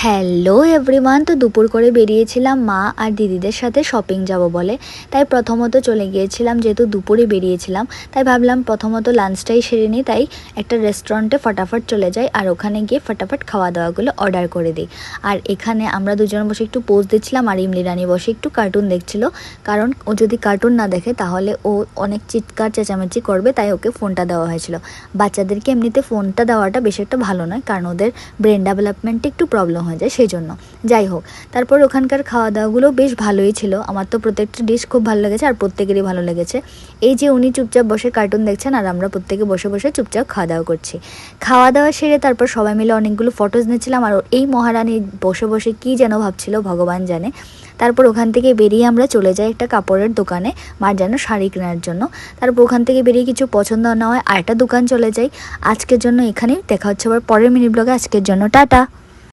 Hello everyone. তো দুপুর করে বেরিয়েছিলাম মা আর দিদিদের সাথে শপিং যাব বলে। তাই প্রথমত চলে গিয়েছিলাম, যেহেতু দুপুরে বেরিয়েছিলাম তাই ভাবলাম প্রথমত লাঞ্চটাই সেরে নিই। তাই একটা রেস্টুরেন্টে ফটাফট চলে যাই আর ওখানে গিয়ে ফটাফট খাওয়া দাওয়াগুলো অর্ডার করে দিই। আর এখানে আমরা দুজন বসে একটু পোজ দিচ্ছিলাম আর ইমলি রানী বসে একটু কার্টুন দেখছিল, কারণ ও যদি কার্টুন না দেখে তাহলে ও অনেক চিৎকার চেঁচামেচি করবে, তাই ওকে ফোনটা দেওয়া হয়েছিল। বাচ্চাদেরকে এমনিতে ফোনটা দেওয়াটা বেশি একটা ভালো নয়, কারণ ওদের ব্রেন ডেভেলপমেন্টে একটু প্রবলেম হয়ে যায়, সেই জন্য। যাই হোক, তারপর ওখানকার খাওয়া দাওয়াগুলো বেশ ভালোই ছিল। আমার তো প্রত্যেকটা ডিশ খুব ভালো লেগেছে আর প্রত্যেকেরই ভালো লেগেছে। এই যে উনি চুপচাপ বসে কার্টুন দেখছেন আর আমরা প্রত্যেকে বসে বসে চুপচাপ খাওয়া দাওয়া করছি। খাওয়া দাওয়া সেরে তারপর সবাই মিলে অনেকগুলো ফটোজ নিচ্ছিলাম আর এই মহারানী বসে বসে কী যেন ভাবছিল ভগবান জানে। তারপর ওখান থেকে বেরিয়ে আমরা চলে যাই একটা কাপড়ের দোকানে মার যেন শাড়ি কেনার জন্য। তারপর ওখান থেকে বেরিয়ে কিছু পছন্দ না হয় আরেকটা দোকান চলে যাই। আজকের জন্য এখানেই দেখা হচ্ছে আবার পরের মিনি ব্লগে। আজকের জন্য টাটা।